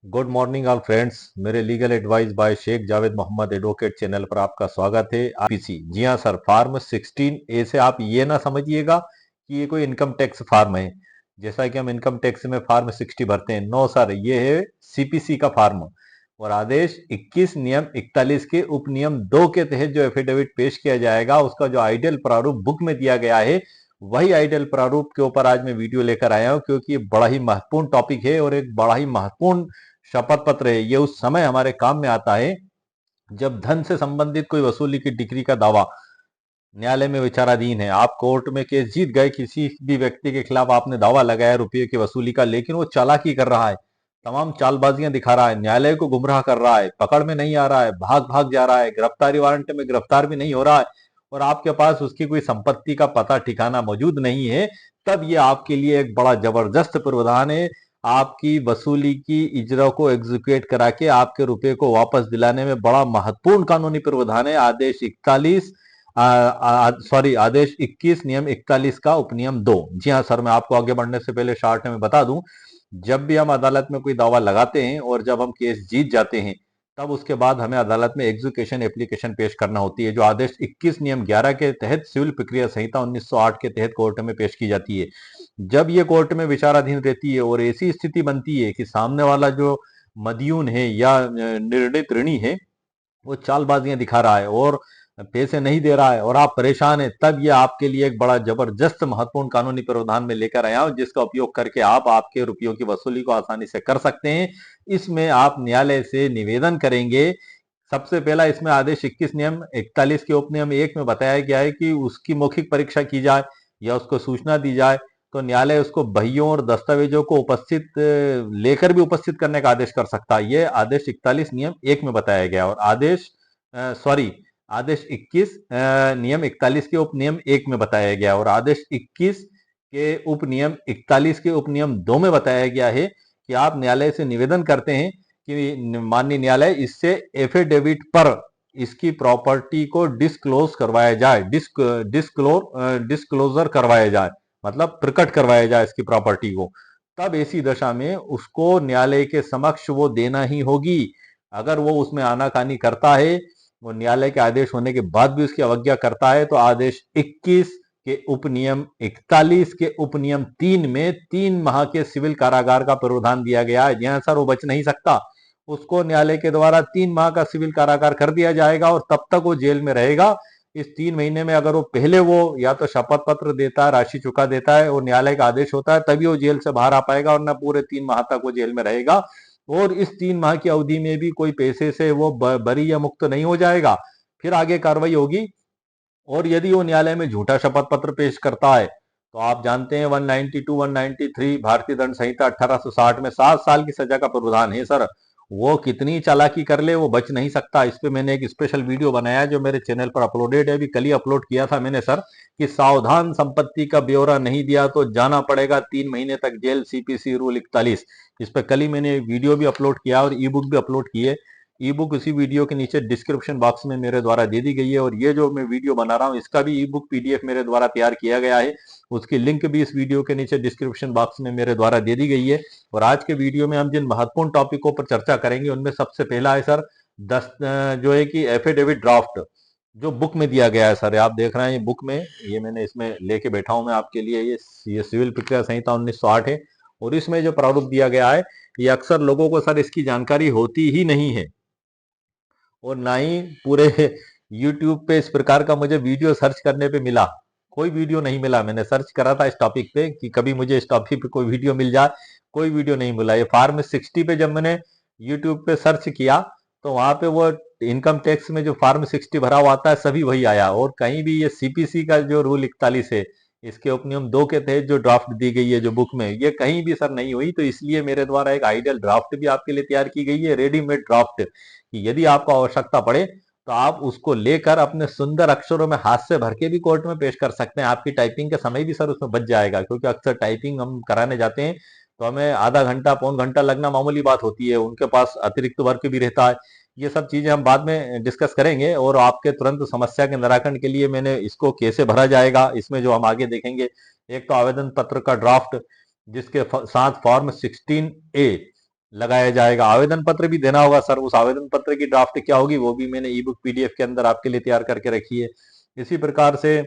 Good morning all friends. मेरे legal advice by Sheikh Javed Mohammad advocate channel पर आपका स्वागत है। आईपीसी, जी हाँ सर, फार्म 16A से आप ये ना समझिएगा कि ये कोई इनकम टैक्स फार्म है, जैसा कि हम इनकम टैक्स में फार्म 60 भरते हैं। नो सर, ये है सीपीसी का फार्म। और आदेश 21 नियम 41 के उपनियम 2 के तहत जो एफिडेविट पेश किया जाएगा, उसका जो आइडियल प्रारूप बुक में दिया गया है, वही आइडियल प्रारूप के ऊपर आज मैं वीडियो लेकर आया हूं, क्योंकि ये बड़ा ही महत्वपूर्ण टॉपिक है और एक बड़ा ही महत्वपूर्ण शपथ पत्र है। ये उस समय हमारे काम में आता है जब धन से संबंधित कोई वसूली की डिक्री का दावा न्यायालय में विचाराधीन है। आप कोर्ट में केस जीत गए, किसी भी व्यक्ति के खिलाफ आपने दावा लगाया रुपये की वसूली का, लेकिन वो चालाकी कर रहा है, तमाम चालबाजियां दिखा रहा है, न्यायालय को गुमराह कर रहा है, पकड़ में नहीं आ रहा है, भाग भाग जा रहा है, गिरफ्तारी वारंट में गिरफ्तार भी नहीं हो रहा है, और आपके पास उसकी कोई संपत्ति का पता ठिकाना मौजूद नहीं है। तब ये आपके लिए एक बड़ा जबरदस्त प्रावधान है। आपकी वसूली की इजरा को एग्जीक्यूट करा के आपके रुपए को वापस दिलाने में बड़ा महत्वपूर्ण कानूनी प्रावधान है। आदेश 21 नियम 41 का उपनियम 2। जी हाँ सर, मैं आपको आगे बढ़ने से पहले शॉर्ट में बता दूं, जब भी हम अदालत में कोई दावा लगाते हैं और जब हम केस जीत जाते हैं, तब उसके बाद हमें अदालत में एग्जीक्यूशन एप्लीकेशन पेश करना होती है, जो आदेश 21 नियम 11 के तहत सिविल प्रक्रिया संहिता 1908 के तहत कोर्ट में पेश की जाती है। जब ये कोर्ट में विचाराधीन रहती है और ऐसी स्थिति बनती है कि सामने वाला जो मदयून है या निर्णित ऋणी है, वो चालबाजियां दिखा रहा है और पैसे नहीं दे रहा है और आप परेशान हैं, तब ये आपके लिए एक बड़ा जबरदस्त महत्वपूर्ण कानूनी प्रावधान में लेकर आया हूं, जिसका उपयोग करके आप आपके रुपयों की वसूली को आसानी से कर सकते हैं। इसमें आप न्यायालय से निवेदन करेंगे। सबसे पहला इसमें आदेश 21 नियम 41 के उपनियम 1 में बताया गया है कि उसकी मौखिक परीक्षा की जाए या उसको सूचना दी जाए, तो न्यायालय उसको बहियों और दस्तावेजों को लेकर भी उपस्थित करने का आदेश कर सकता है। यह आदेश 41 नियम 1 में बताया गया। और आदेश 21 नियम 41 के उपनियम 1 में बताया गया, और आदेश 21 के उपनियम 41 के उपनियम 2 में बताया गया है कि आप न्यायालय से निवेदन करते हैं कि माननीय न्यायालय, इससे एफिडेविट पर इसकी प्रॉपर्टी को डिस्क्लोज करवाया जाए, डिस्क्लोजर करवाया जाए, मतलब प्रकट करवाया जाए इसकी प्रॉपर्टी को। तब ऐसी दशा में उसको न्यायालय के समक्ष वो देना ही होगी। अगर वो उसमें आनाकानी करता है, वो न्यायालय के आदेश होने के बाद भी उसकी अवज्ञा करता है, तो आदेश 21 के उपनियम 41 के उपनियम 3 में 3 माह के सिविल कारागार का प्रावधान दिया गया है। यहां सर वो बच नहीं सकता, उसको न्यायालय के द्वारा 3 माह का सिविल कारागार कर दिया जाएगा और तब तक वो जेल में रहेगा। इस 3 महीने में अगर वो पहले वो या तो शपथ पत्र देता है, राशि चुका देता है और न्यायालय का आदेश होता है, तभी वो जेल से बाहर आ पाएगा, और न पूरे 3 माह तक वो जेल में रहेगा। और इस 3 माह की अवधि में भी कोई पैसे से वो बरी या मुक्त नहीं हो जाएगा। फिर आगे कार्रवाई होगी। और यदि वो न्यायालय में झूठा शपथ पत्र पेश करता है, तो आप जानते हैं 192 193 भारतीय दंड संहिता 1860 में 7 साल की सजा का प्रावधान है सर। वो कितनी चालाकी कर ले, वो बच नहीं सकता। इस पे मैंने एक स्पेशल वीडियो बनाया जो मेरे चैनल पर अपलोडेड है, अभी कल ही अपलोड किया था मैंने सर, कि सावधान संपत्ति का ब्यौरा नहीं दिया तो जाना पड़ेगा 3 महीने तक जेल, सीपीसी रूल 41। इस पे कल ही मैंने वीडियो भी अपलोड किया और ई बुक भी अपलोड की है। ई बुक उसी वीडियो के नीचे डिस्क्रिप्शन बॉक्स में मेरे द्वारा दे दी गई है, और ये जो मैं वीडियो बना रहा हूँ इसका भी ई बुक पीडीएफ मेरे द्वारा तैयार किया गया है। उसकी लिंक भी इस वीडियो के नीचे डिस्क्रिप्शन बॉक्स में मेरे द्वारा दे दी गई है। और आज के वीडियो में हम जिन महत्वपूर्ण टॉपिकों पर चर्चा करेंगे, उनमें सबसे पहला है सर जो है कि एफिडेविट ड्राफ्ट, जो बुक में दिया गया है सर। आप देख रहे हैं ये बुक में, ये मैंने इसमें लेके बैठा हूं मैं आपके लिए। ये सिविल प्रक्रिया संहिता 1908 है, और इसमें जो प्रारूप दिया गया है, ये अक्सर लोगों को सर इसकी जानकारी होती ही नहीं है, और ना ही पूरे यूट्यूब पे इस प्रकार का मुझे वीडियो सर्च करने पे मिला। कोई वीडियो नहीं मिला। मैंने सर्च करा था इस टॉपिक पे कि कभी मुझे इस टॉपिक पे कोई वीडियो मिल जाए, कोई वीडियो नहीं मिला। ये फार्म 60 पे जब मैंने यूट्यूब पे सर्च किया, तो वहां पे वो इनकम टैक्स में जो फार्म 60 भरा हुआ आता है, सभी वही आया। और कहीं भी ये सीपीसी का जो रूल 41 है, इसके उपनियम 2 के तहत जो ड्राफ्ट दी गई है जो बुक में, ये कहीं भी सर नहीं हुई। तो इसलिए मेरे द्वारा एक आइडियल ड्राफ्ट भी आपके लिए तैयार की गई है, रेडीमेड ड्राफ्ट, कि यदि आपको आवश्यकता पड़े तो आप उसको लेकर अपने सुंदर अक्षरों में हाथ से भर के भी कोर्ट में पेश कर सकते हैं। आपकी टाइपिंग का समय भी सर उसमें बच जाएगा, क्योंकि अक्सर टाइपिंग हम कराने जाते हैं तो हमें आधा घंटा पौन घंटा लगना मामूली बात होती है, उनके पास अतिरिक्त वर्क भी रहता है। ये सब चीजें हम बाद में डिस्कस करेंगे। और आपके तुरंत समस्या के निराकरण के लिए मैंने इसको कैसे भरा जाएगा, इसमें जो हम आगे देखेंगे, एक तो आवेदन पत्र का ड्राफ्ट, जिसके साथ फॉर्म 16A लगाया जाएगा। आवेदन पत्र भी देना होगा सर। उस आवेदन पत्र की ड्राफ्ट क्या होगी वो भी मैंने ई बुक पीडीएफ के अंदर आपके लिए तैयार करके रखी है। इसी प्रकार से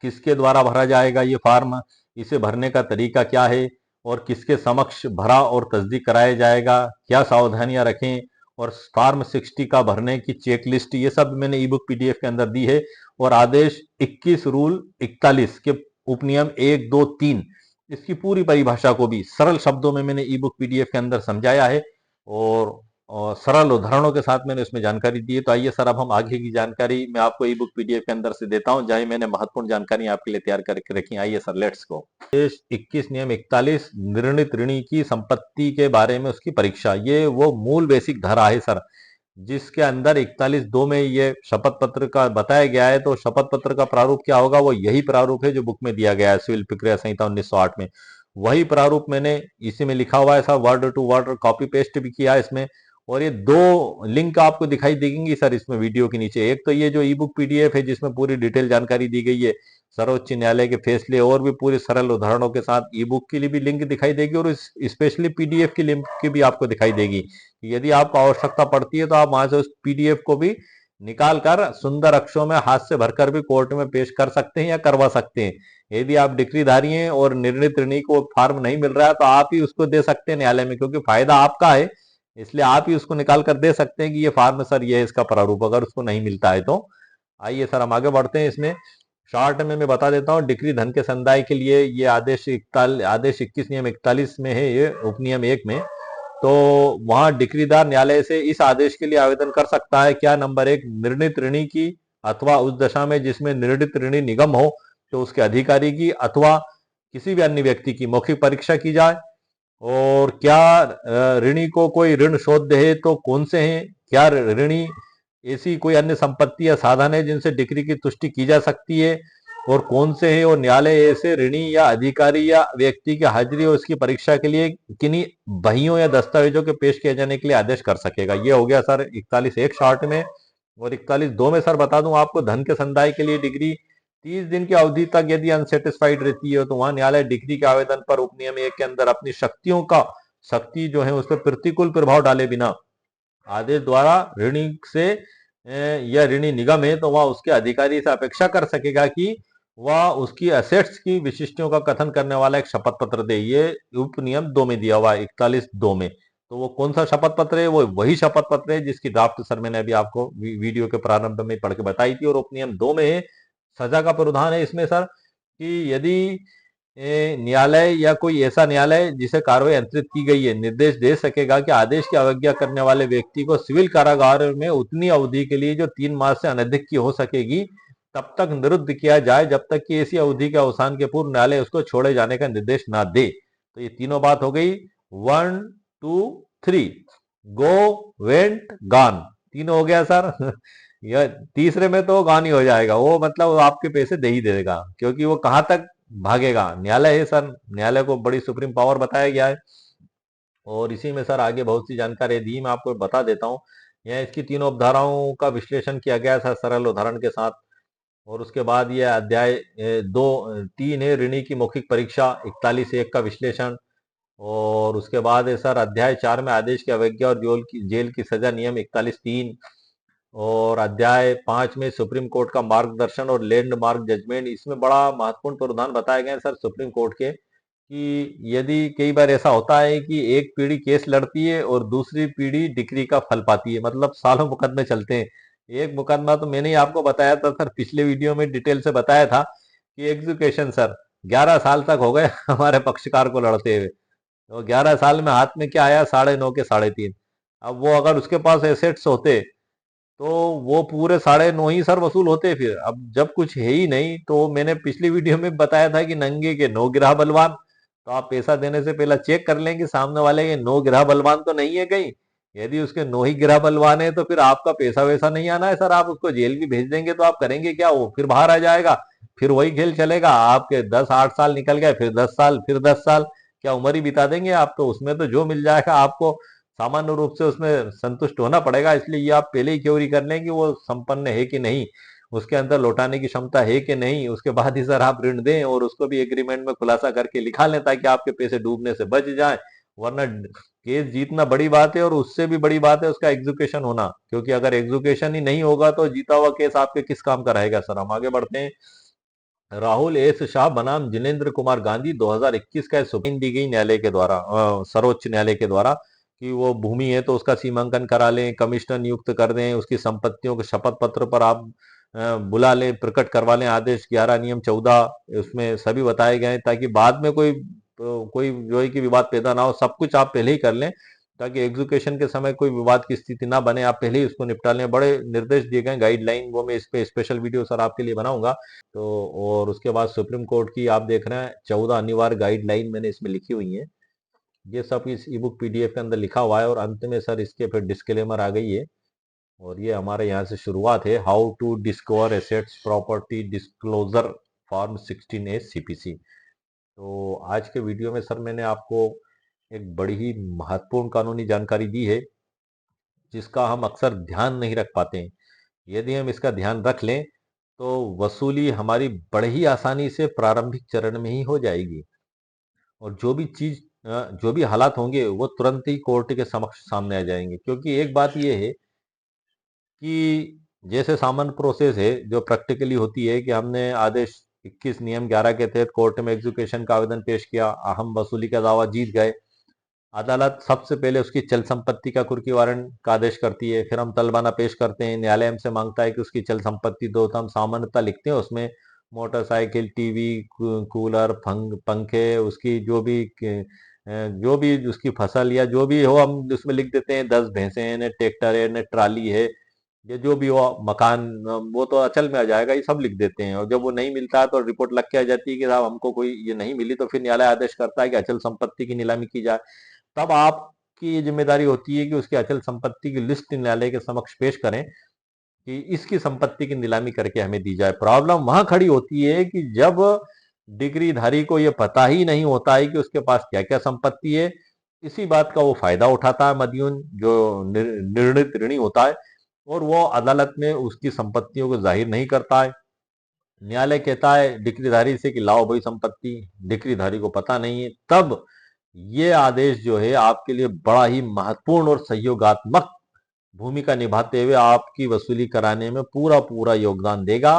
किसके द्वारा भरा जाएगा ये फॉर्म, इसे भरने का तरीका क्या है और किसके समक्ष भरा और तस्दीक कराया जाएगा, क्या सावधानियां रखें, और फॉर्म 60 का भरने की चेक लिस्ट, ये सब मैंने ई बुक पीडीएफ के अंदर दी है। और आदेश 21 रूल 41 के उपनियम 1, 2, 3 इसकी पूरी परिभाषा को भी सरल शब्दों में मैंने ई बुक पीडीएफ के अंदर समझाया है और सरल उदाहरणों के साथ मैंने उसमें जानकारी दी है। तो आइए सर अब हम आगे की जानकारी मैं आपको ई बुक पीडीएफ के अंदर से देता हूं, जहां मैंने महत्वपूर्ण जानकारी आपके लिए तैयार करके रखी। आइए सर, लेट्स गो। 21 नियम 41 निर्णित ऋणी की संपत्ति के बारे में उसकी परीक्षा, ये वो मूल बेसिक धारा है सर, जिसके अंदर 41(2) में ये शपथ पत्र का बताया गया है। तो शपथ पत्र का प्रारूप क्या होगा, वो यही प्रारूप है जो बुक में दिया गया है सिविल प्रक्रिया संहिता 1908 में। वही प्रारूप मैंने इसी में लिखा हुआ है sir, word to word copy paste भी किया है इसमें। और ये दो लिंक आपको दिखाई देंगी सर इसमें वीडियो के नीचे। एक तो ये जो ई बुक पीडीएफ है जिसमें पूरी डिटेल जानकारी दी गई है सर्वोच्च न्यायालय के फैसले और भी पूरे सरल उदाहरणों के साथ, ई बुक के लिए भी लिंक दिखाई देगी और स्पेशली पीडीएफ की लिंक की भी आपको दिखाई देगी। यदि आपको आवश्यकता पड़ती है तो आप वहां से उस पीडीएफ को भी निकाल कर सुंदर अक्षरों में हाथ से भरकर भी कोर्ट में पेश कर सकते हैं या करवा सकते हैं। यदि आप डिक्रीधारी हैं और निर्णित ऋणी को फॉर्म नहीं मिल रहा है तो आप ही उसको दे सकते हैं न्यायालय में, क्योंकि फायदा आपका है, इसलिए आप ही उसको निकाल कर दे सकते हैं कि ये फॉर्म सर ये है इसका प्रारूप, अगर उसको नहीं मिलता है तो। आइए सर हम आगे बढ़ते हैं इसमें। शॉर्ट में मैं बता देता हूँ, डिक्री धन के संदाय के लिए ये आदेश 21 नियम 41 में है, ये उपनियम 1 में। तो वहां डिक्रीदार न्यायालय से इस आदेश के लिए आवेदन कर सकता है। क्या, नंबर 1, निर्णित ऋणी की अथवा उस दशा में जिसमें निर्णित ऋणी निगम हो तो उसके अधिकारी की अथवा किसी भी अन्य व्यक्ति की मौखिक परीक्षा की जाए। और क्या ऋणी को कोई ऋण शोध है तो कौन से हैं। क्या ऋणी ऐसी कोई अन्य संपत्ति या साधन है जिनसे डिक्री की तुष्टि की जा सकती है और कौन से हैं। और न्यायालय ऐसे ऋणी या अधिकारी या व्यक्ति की हाजिरी और उसकी परीक्षा के लिए किन्हीं बहियों या दस्तावेजों के पेश किए जाने के लिए आदेश कर सकेगा। ये हो गया सर 41(1) शॉर्ट में। और 41(2) में सर बता दूं आपको, धन के संदाय के लिए डिग्री 30 दिन की अवधि तक यदि अनसेटिस्फाइड रहती है तो वहां न्यायालय डिग्री के आवेदन पर उपनियम 1 के अंदर अपनी शक्ति जो है उस पर प्रतिकूल प्रभाव डाले बिना आदेश द्वारा ऋणी से या ऋणी निगम है तो वह उसके अधिकारी से अपेक्षा कर सकेगा कि वह उसकी असेट्स की विशिष्टों का कथन करने वाला एक शपथ पत्र दे। ये उपनियम 2 में दिया हुआ है, 41(2) में। तो वो कौन सा शपथ पत्र है, वो वही शपथ पत्र है जिसकी ड्राफ्ट सर मैंने अभी आपको वीडियो के प्रारंभ में पढ़ के बताई थी। और उपनियम 2 में है, सजा का प्रावधान है इसमें सर, कि यदि न्यायालय या कोई ऐसा न्यायालय जिसे कार्रवाई अंतरित की गई है निर्देश दे सकेगा कि आदेश की अवज्ञा करने वाले व्यक्ति को सिविल कारागार में उतनी अवधि के लिए जो 3 मास से अनधिक की हो सकेगी तब तक निरुद्ध किया जाए जब तक कि ऐसी अवधि के अवसान के पूर्व न्यायालय उसको छोड़े जाने का निर्देश ना दे। तो ये तीनों बात हो गई, 1, 2, 3, गो, वेंट, गॉन, तीनों हो गया सर। यह तीसरे में तो गॉन ही हो जाएगा, वो मतलब वो आपके पैसे दे ही देगा, क्योंकि वो कहां तक भागेगा, न्यायालय है सर, न्यायालय को बड़ी सुप्रीम पावर बताया गया है। और इसी में सर आगे बहुत सी जानकारी दी, मैं आपको बता देता हूँ। यहाँ इसकी तीनों अवधारणाओं का विश्लेषण किया गया है सरल उदाहरण के साथ। और उसके बाद यह अध्याय 3 है, ऋणी की मौखिक परीक्षा, 41(1) का विश्लेषण। और उसके बाद है सर अध्याय 4 में आदेश की अवज्ञा और जेल की सजा, नियम 41(3). और अध्याय 5 में सुप्रीम कोर्ट का मार्गदर्शन और लैंडमार्क जजमेंट, इसमें बड़ा महत्वपूर्ण प्रावधान बताए गए हैं सर सुप्रीम कोर्ट के, कि यदि कई बार ऐसा होता है कि एक पीढ़ी केस लड़ती है और दूसरी पीढ़ी डिक्री का फल पाती है, मतलब सालों मुकदमे चलते हैं। एक मुकदमा तो मैंने ही आपको बताया था सर, पिछले वीडियो में डिटेल से बताया था कि एग्जीक्यूशन सर 11 साल तक हो गए हमारे पक्षकार को लड़ते हुए। तो 11 साल में हाथ में क्या आया, 9.5 के 3.5। अब वो अगर उसके पास एसेट्स होते तो वो पूरे 9.5 ही सर वसूल होते। फिर अब जब कुछ है ही नहीं, तो मैंने पिछली वीडियो में बताया था कि नंगे के 9 गिरह बलवान। तो आप पैसा देने से पहले चेक कर लें कि सामने वाले के 9 गिरह बलवान तो नहीं है कहीं। यदि उसके 9 ही गिरह बलवान है तो फिर आपका पैसा वैसा नहीं आना है सर, आप उसको जेल भी भेज देंगे तो आप करेंगे क्या, वो फिर बाहर आ जाएगा, फिर वही खेल चलेगा। आपके 10-8 साल निकल गए, फिर 10 साल, फिर 10 साल, क्या उम्र ही बिता देंगे आप। तो उसमें तो जो मिल जाएगा आपको सामान्य रूप से उसमें संतुष्ट होना पड़ेगा। इसलिए ये आप पहले ही क्योरी कर लें कि वो संपन्न है कि नहीं, उसके अंदर लौटाने की क्षमता है कि नहीं, उसके बाद ही सर आप ऋण दें और उसको भी एग्रीमेंट में खुलासा करके लिखा लें ताकि आपके पैसे डूबने से बच जाए वरना केस जीतना बड़ी बात है और उससे भी बड़ी बात है उसका एग्जीक्यूशन होना, क्योंकि अगर एग्जीक्यूशन ही नहीं होगा तो जीता हुआ केस आपके किस काम का रहेगा। सर हम आगे बढ़ते हैं। राहुल एस शाह बनाम जिनेंद्र कुमार गांधी 2021 का सुप्रीम दी गई न्यायालय के द्वारा, सर्वोच्च न्यायालय के द्वारा, कि वो भूमि है तो उसका सीमांकन करा लें, कमिश्नर नियुक्त कर दें, उसकी संपत्तियों के शपथ पत्र पर आप बुला लें, प्रकट करवा लें। आदेश 11 नियम 14 उसमें सभी बताए गए हैं, ताकि बाद में कोई जो है कि विवाद पैदा ना हो। सब कुछ आप पहले ही कर लें ताकि एग्जीक्यूशन के समय कोई विवाद की स्थिति ना बने, आप पहले ही उसको निपटा लें। बड़े निर्देश दिए गए, गाइडलाइन, वो मैं इस पे स्पेशल वीडियो सर आपके लिए बनाऊंगा। तो और उसके बाद सुप्रीम कोर्ट की आप देख रहे हैं 14 अनिवार्य गाइडलाइन मैंने इसमें लिखी हुई है। ये सब इस ई बुक पीडीएफ के अंदर लिखा हुआ है, और अंत में सर इसके फिर डिस्क्लेमर आ गई है। और ये हमारे यहाँ से शुरुआत है, how to discover assets property disclosure form 16A CPC। तो आज के वीडियो में सर मैंने आपको एक बड़ी ही महत्वपूर्ण कानूनी जानकारी दी है, जिसका हम अक्सर ध्यान नहीं रख पाते हैं। यदि हम इसका ध्यान रख लें तो वसूली हमारी बड़े ही आसानी से प्रारंभिक चरण में ही हो जाएगी, और जो भी हालात होंगे वो तुरंत ही कोर्ट के समक्ष सामने आ जाएंगे। क्योंकि एक बात यह है कि जैसे सामान्य प्रोसेस है जो प्रैक्टिकली होती है, कि हमने आदेश 21 नियम 11 के तहत कोर्ट में एग्जीक्यूशन का आवेदन पेश किया, हम वसूली का दावा जीत गए। अदालत सबसे पहले उसकी चल संपत्ति का कुर्की वारंट का आदेश करती है, फिर हम तलबाना पेश करते हैं, न्यायालय हमसे मांगता है कि उसकी चल संपत्ति दो, तो हम सामान्यतः लिखते हैं उसमें मोटरसाइकिल, टीवी, कूलर, पंखे, उसकी जो भी उसकी फसल या जो भी हो हम उसमें लिख देते हैं। 10 भैंसे हैं, न ट्रैक्टर है, न ट्राली है, ये जो भी हो, मकान, वो तो अचल में आ जाएगा, ये सब लिख देते हैं। और जब वो नहीं मिलता है तो रिपोर्ट लग के आ जाती है कि साहब हमको कोई ये नहीं मिली, तो फिर न्यायालय आदेश करता है कि अचल संपत्ति की नीलामी की जाए। तब आपकी ये जिम्मेदारी होती है कि उसकी अचल संपत्ति की लिस्ट न्यायालय के समक्ष पेश करें कि इसकी संपत्ति की नीलामी करके हमें दी जाए। प्रॉब्लम वहां खड़ी होती है कि जब डिग्रीधारी को यह पता ही नहीं होता है कि उसके पास क्या क्या संपत्ति है। इसी बात का वो फायदा उठाता है मदयून, जो निर्णित ऋणी होता है, और वो अदालत में उसकी संपत्तियों को जाहिर नहीं करता है। न्यायालय कहता है डिक्रीधारी से कि लाओ भाई संपत्ति, डिक्रीधारी को पता नहीं है। तब ये आदेश जो है आपके लिए बड़ा ही महत्वपूर्ण और सहयोगात्मक भूमिका निभाते हुए आपकी वसूली कराने में पूरा पूरा योगदान देगा।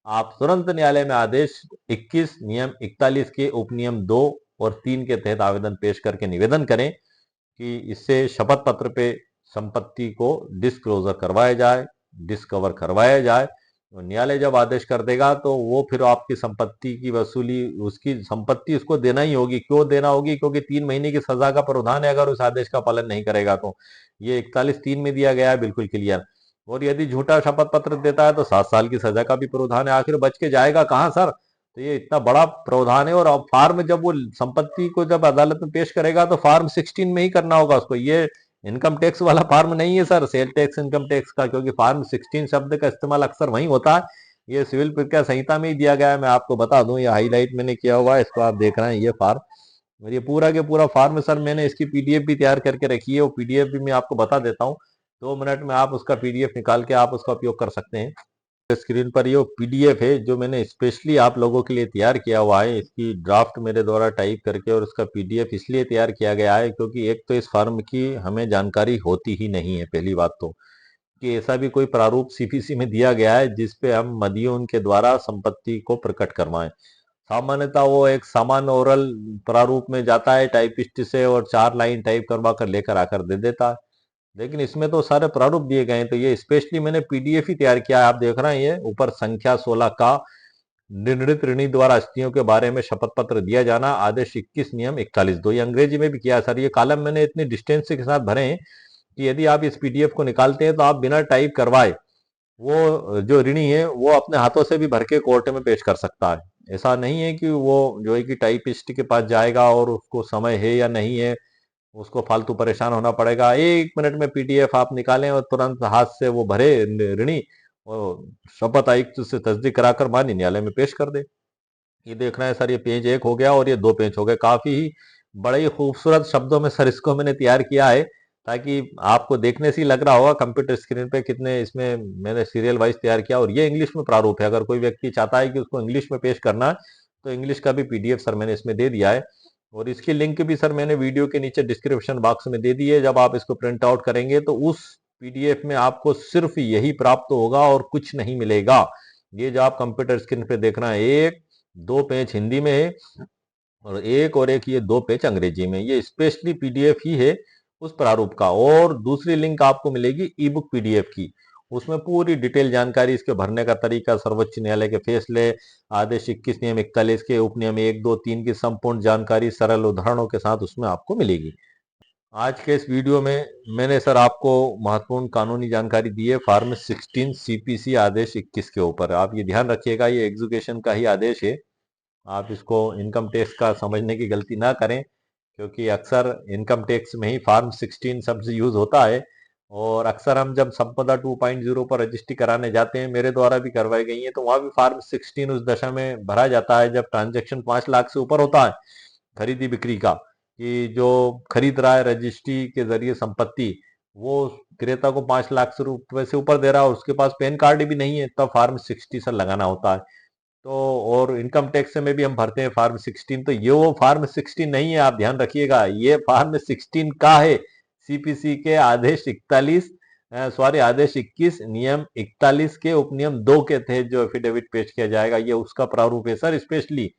आप तुरंत न्यायालय में आदेश 21 नियम 41 के उपनियम 2 और 3 के तहत आवेदन पेश करके निवेदन करें कि इससे शपथ पत्र पे संपत्ति को डिस्क्लोजर करवाया जाए, डिस्कवर करवाया जाए। तो न्यायालय जब आदेश कर देगा तो वो फिर आपकी संपत्ति की वसूली, उसकी संपत्ति उसको देना ही होगी। क्यों देना होगी? क्योंकि 3 महीने की सजा का प्रावधान है अगर उस आदेश का पालन नहीं करेगा तो। ये 41(3) में दिया गया है, बिल्कुल क्लियर। और यदि झूठा शपथ पत्र देता है तो 7 साल की सजा का भी प्रावधान है। आखिर बच के जाएगा कहां सर? तो ये इतना बड़ा प्रावधान है। और अब फार्म जब वो संपत्ति को जब अदालत में पेश करेगा तो फार्म 16 में ही करना होगा उसको। ये इनकम टैक्स वाला फार्म नहीं है sir, sale tax income tax का, क्योंकि फार्म 16 शब्द का इस्तेमाल अक्सर वहीं होता है। ये सिविल प्रक्रिया संहिता में ही दिया गया है। मैं आपको बता दूं, ये हाईलाइट मैंने किया हुआ है, इसको आप देख रहे हैं, ये फार्म। और ये पूरा के पूरा फार्म सर मैंने इसकी पीडीएफ भी तैयार करके रखी है। वो पीडीएफ भी मैं आपको बता देता हूँ, 2 मिनट में आप उसका पीडीएफ निकाल के आप उसका उपयोग कर सकते हैं। स्क्रीन पर ये पीडीएफ है जो मैंने स्पेशली आप लोगों के लिए तैयार किया हुआ है। इसकी ड्राफ्ट मेरे द्वारा टाइप करके और उसका पीडीएफ इसलिए तैयार किया गया है क्योंकि एक तो इस फर्म की हमें जानकारी होती ही नहीं है, पहली बात तो, कि ऐसा भी कोई प्रारूप सीपीसी में दिया गया है जिसपे हम मदीन के द्वारा संपत्ति को प्रकट करवाएं। सामान्यतः वो एक सामान्य ओरल प्रारूप में जाता है टाइपिस्ट से, और 4 लाइन टाइप करवा कर लेकर आकर दे देता है। लेकिन इसमें तो सारे प्रारूप दिए गए हैं, तो ये स्पेशली मैंने पीडीएफ ही तैयार किया है। आप देख रहे हैं ये ऊपर संख्या 16 का, निर्णित ऋणी द्वारा अस्थियों के बारे में शपथ पत्र दिया जाना, आदेश 21 नियम 41 दो, ये अंग्रेजी में भी किया है सर। ये कॉलम मैंने इतनी डिस्टेंस के साथ भरे हैं कि यदि आप इस पीडीएफ को निकालते हैं तो आप बिना टाइप करवाए वो जो ऋणी है वो अपने हाथों से भी भर के कोर्ट में पेश कर सकता है। ऐसा नहीं है कि वो जो है कि टाइपिस्ट के पास जाएगा और उसको समय है या नहीं है, उसको फालतू परेशान होना पड़ेगा। 1 मिनट में पीडीएफ आप निकालें और तुरंत हाथ से वो भरे ऋणी, और शपथ आयुक्त से तस्दीक कराकर मान्य न्यायालय में पेश कर दे। ये देख रहे हैं सर, ये पेज 1 हो गया और ये 2 पेज हो गए। काफी ही बड़े ही खूबसूरत शब्दों में सर इसको मैंने तैयार किया है, ताकि आपको देखने से ही लग रहा होगा कंप्यूटर स्क्रीन पे कितने इसमें मैंने सीरियल वाइज तैयार किया। और ये इंग्लिश में प्रारूप है, अगर कोई व्यक्ति चाहता है कि उसको इंग्लिश में पेश करना है तो इंग्लिश का भी पीडीएफ सर मैंने इसमें दे दिया है। और इसकी लिंक भी सर मैंने वीडियो के नीचे डिस्क्रिप्शन बॉक्स में दे दी है। जब आप इसको प्रिंट आउट करेंगे तो उस पीडीएफ में आपको सिर्फ यही प्राप्त होगा और कुछ नहीं मिलेगा। ये जो आप कंप्यूटर स्क्रीन पे देख रहे हैं, एक दो पेज हिंदी में है और एक ये दो पेज अंग्रेजी में, ये स्पेशली पीडीएफ ही है उस प्रारूप का। और दूसरी लिंक आपको मिलेगी ई बुक पीडीएफ की, उसमें पूरी डिटेल जानकारी, इसके भरने का तरीका, सर्वोच्च न्यायालय के फैसले, आदेश 21 नियम 41 के उपनियम 1 2 3 की संपूर्ण जानकारी सरल उदाहरणों के साथ उसमें आपको मिलेगी। आज के इस वीडियो में मैंने सर आपको महत्वपूर्ण कानूनी जानकारी दी है फार्म 16 सीपीसी आदेश 21 के ऊपर। आप ये ध्यान रखिएगा, ये एग्जीक्यूशन का ही आदेश है। आप इसको इनकम टैक्स का समझने की गलती ना करें, क्योंकि अक्सर इनकम टैक्स में ही फार्म 16 शब्द यूज होता है। और अक्सर हम जब संपदा 2.0 पर रजिस्ट्री कराने जाते हैं, मेरे द्वारा भी करवाई गई है, तो वहां भी फार्म 16 उस दशा में भरा जाता है जब ट्रांजैक्शन 5 लाख से ऊपर होता है खरीदी बिक्री का, कि जो खरीद रहा है रजिस्ट्री के जरिए संपत्ति, वो क्रेता को 5 लाख से रुपए से ऊपर दे रहा है और उसके पास पैन कार्ड भी नहीं है, तब फार्म 60 सर लगाना होता है। तो और इनकम टैक्स में भी हम भरते हैं फार्म 16, तो ये वो फार्म 16 नहीं है, आप ध्यान रखिएगा, ये फार्म 16 का है। सीपीसी के आदेश 41 सॉरी आदेश 21 नियम 41 के उपनियम 2 के तहत जो एफिडेविट पेश किया जाएगा, ये उसका प्रारूप है सर। स्पेशली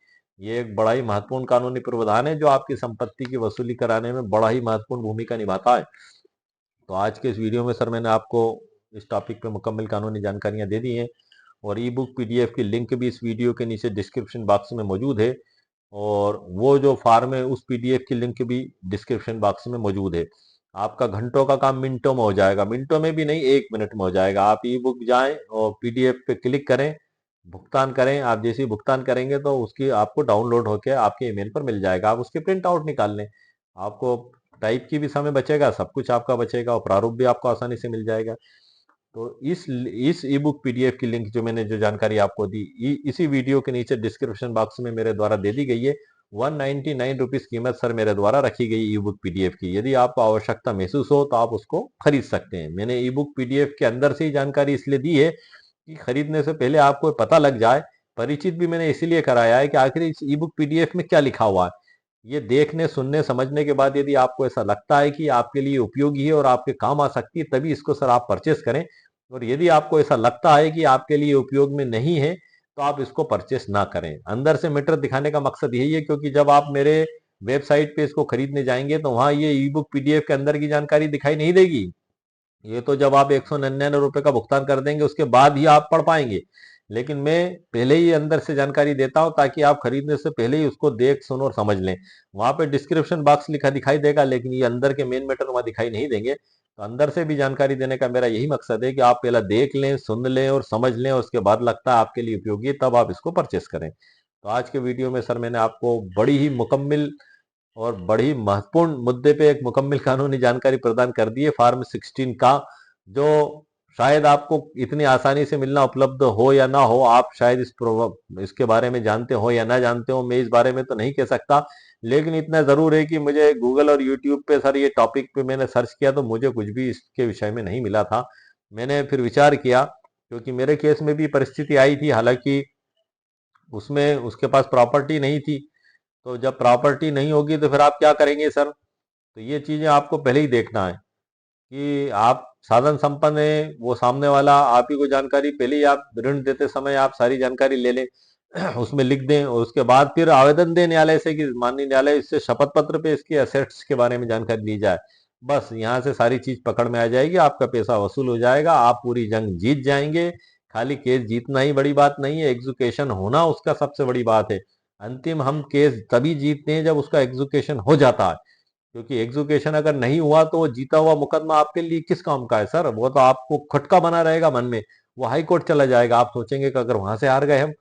ये एक बड़ा ही महत्वपूर्ण कानूनी प्रावधान है जो आपकी संपत्ति की वसूली कराने में बड़ा ही महत्वपूर्ण भूमिका निभाता है। तो आज के इस वीडियो में सर मैंने आपको इस टॉपिक पे मुकम्मल कानूनी जानकारियां दे दी हैं, और ई बुक पीडीएफ की लिंक भी इस वीडियो के नीचे डिस्क्रिप्शन बॉक्स में मौजूद है, और वो जो फार्म है उस पीडीएफ की लिंक भी डिस्क्रिप्शन बॉक्स में मौजूद है। आपका घंटों का काम मिनटों में हो जाएगा, मिनटों में भी नहीं, 1 मिनट में हो जाएगा। आप ई बुक जाएं और पीडीएफ पे क्लिक करें, भुगतान करें। आप जैसे ही भुगतान करेंगे तो उसकी आपको डाउनलोड होकर आपके ईमेल पर मिल जाएगा, आप उसके प्रिंट आउट निकाल लें। आपको टाइप की भी समय बचेगा, सब कुछ आपका बचेगा, और प्रारूप भी आपको आसानी से मिल जाएगा। तो इस ई बुक पीडीएफ की लिंक जो मैंने जो जानकारी आपको दी, इसी वीडियो के नीचे डिस्क्रिप्शन बॉक्स में मेरे द्वारा दे दी गई है। 199 रुपीज कीमत सर मेरे द्वारा रखी गई ई बुक पीडीएफ की। यदि आपको आवश्यकता महसूस हो तो आप उसको खरीद सकते हैं। मैंने ई बुक पीडीएफ के अंदर से ही जानकारी इसलिए दी है कि खरीदने से पहले आपको पता लग जाए। परिचित भी मैंने इसीलिए कराया है कि आखिर इस ई बुक पीडीएफ में क्या लिखा हुआ है। ये देखने सुनने समझने के बाद यदि आपको ऐसा लगता है कि आपके लिए उपयोगी है और आपके काम आ सकती है, तभी इसको सर आप परचेस करें। और यदि आपको ऐसा लगता है कि आपके लिए उपयोग में नहीं है, तो आप इसको परचेस ना करें। अंदर से मीटर दिखाने का मकसद यही है, क्योंकि जब आप मेरे वेबसाइट पे इसको खरीदने जाएंगे तो वहां ये ई बुक पीडीएफ के अंदर की जानकारी दिखाई नहीं देगी। ये तो जब आप 199 रुपए का भुगतान कर देंगे उसके बाद ही आप पढ़ पाएंगे। लेकिन मैं पहले ही अंदर से जानकारी देता हूं ताकि आप खरीदने से पहले ही उसको देख सुन और समझ लें। वहां पे डिस्क्रिप्शन बॉक्स लिखा दिखाई देगा, लेकिन ये अंदर के मेन मैटर वहां दिखाई नहीं देंगे। तो अंदर से भी जानकारी देने का मेरा यही मकसद है कि आप पहले देख लें, सुन लें और समझ लें, और उसके बाद लगता है आपके लिए उपयोगी, तब आप इसको परचेस करें। तो आज के वीडियो में सर मैंने आपको बड़ी ही मुकम्मल और बड़ी महत्वपूर्ण मुद्दे पे एक मुकम्मल कानूनी जानकारी प्रदान कर दी है फार्म 16 का, जो शायद आपको इतनी आसानी से मिलना उपलब्ध हो या ना हो। आप शायद इसके बारे में जानते हो या ना जानते हो, मैं इस बारे में तो नहीं कह सकता। लेकिन इतना जरूर है कि मुझे गूगल और यूट्यूब पे सर ये टॉपिक पे मैंने सर्च किया तो मुझे कुछ भी इसके विषय में नहीं मिला था। मैंने फिर विचार किया, क्योंकि मेरे केस में भी परिस्थिति आई थी, हालांकि उसमें उसके पास प्रॉपर्टी नहीं थी। तो जब प्रॉपर्टी नहीं होगी तो फिर आप क्या करेंगे सर? तो ये चीजें आपको पहले ही देखना है कि आप साधन संपन्न है, वो सामने वाला आप ही को जानकारी पहले ही, आप ऋण देते समय आप सारी जानकारी ले लें, उसमें लिख दें, और उसके बाद फिर आवेदन दें न्यायालय से कि माननीय न्यायालय, इससे शपथ पत्र पे इसके एसेट्स के बारे में जानकारी ली जाए। बस यहाँ से सारी चीज पकड़ में आ जाएगी, आपका पैसा वसूल हो जाएगा, आप पूरी जंग जीत जाएंगे। खाली केस जीतना ही बड़ी बात नहीं है, एग्जीक्यूशन होना उसका सबसे बड़ी बात है। अंतिम हम केस तभी जीतते हैं जब उसका एग्जीक्यूशन हो जाता है, क्योंकि एग्जीक्यूशन अगर नहीं हुआ तो वो जीता हुआ मुकदमा आपके लिए किस काम का है सर? वो तो आपको खटका बना रहेगा मन में, वो हाई कोर्ट चला जाएगा। आप सोचेंगे कि अगर वहां से हार गए हम,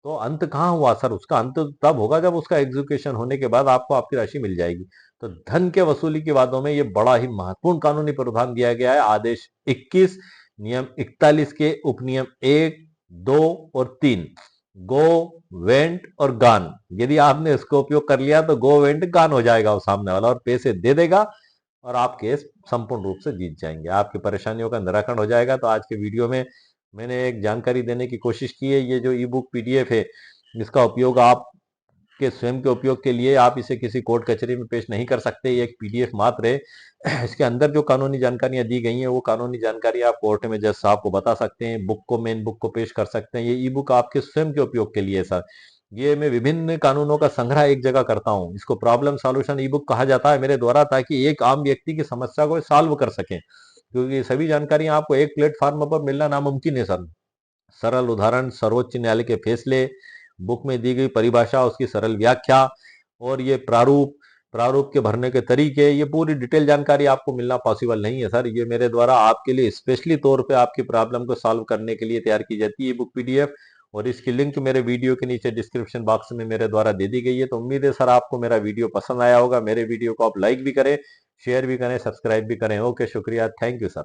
तो अंत कहाँ हुआ सर? उसका अंत तब होगा जब उसका एग्जीक्यूशन होने के बाद आपको आपकी राशि मिल जाएगी। तो धन के वसूली की बातों में ये बड़ा ही महत्वपूर्ण कानूनी प्रावधान दिया गया है आदेश 21 नियम 41 के उपनियम 1 2 और 3, गो वेंट और गान। यदि आपने इसको उपयोग कर लिया तो गो वेंट गान हो जाएगा वो सामने वाला, और पैसे दे देगा, और आप केस संपूर्ण रूप से जीत जाएंगे, आपकी परेशानियों का निराकरण हो जाएगा। तो आज के वीडियो में मैंने एक जानकारी देने की कोशिश की है। ये जो ई बुक पीडीएफ है, इसका उपयोग आप के स्वयं के उपयोग के लिए आप इसे किसी कोर्ट कचहरी में पेश नहीं कर सकते। ये एक पीडीएफ मात्र है। इसके अंदर जो कानूनी जानकारियां दी गई हैं वो कानूनी जानकारी आप कोर्ट में जज साहब को बता सकते हैं, बुक को, मेन बुक को पेश कर सकते हैं। ये ई बुक आपके स्वयं के उपयोग के लिए है सर। ये मैं विभिन्न कानूनों का संग्रह एक जगह करता हूँ। इसको प्रॉब्लम सॉल्यूशन ई बुक कहा जाता है मेरे द्वारा, ताकि एक आम व्यक्ति की समस्या को सॉल्व कर सके, क्योंकि सभी जानकारी आपको एक प्लेटफॉर्म पर मिलना नामुमकिन है सर। सरल उदाहरण, सर्वोच्च न्यायालय के फैसले, बुक में दी गई परिभाषा, उसकी सरल व्याख्या, और ये प्रारूप, प्रारूप के भरने के तरीके, ये पूरी डिटेल जानकारी आपको मिलना पॉसिबल नहीं है सर। ये मेरे द्वारा आपके लिए स्पेशली तौर पे आपकी प्रॉब्लम को सॉल्व करने के लिए तैयार की जाती है बुक पीडीएफ, और इसकी लिंक मेरे वीडियो के नीचे डिस्क्रिप्शन बॉक्स में मेरे द्वारा दे दी गई है। तो उम्मीद है सर आपको मेरा वीडियो पसंद आया होगा। मेरे वीडियो को आप लाइक भी करें, शेयर भी करें, सब्सक्राइब भी करें। ओके, शुक्रिया, थैंक यू सर।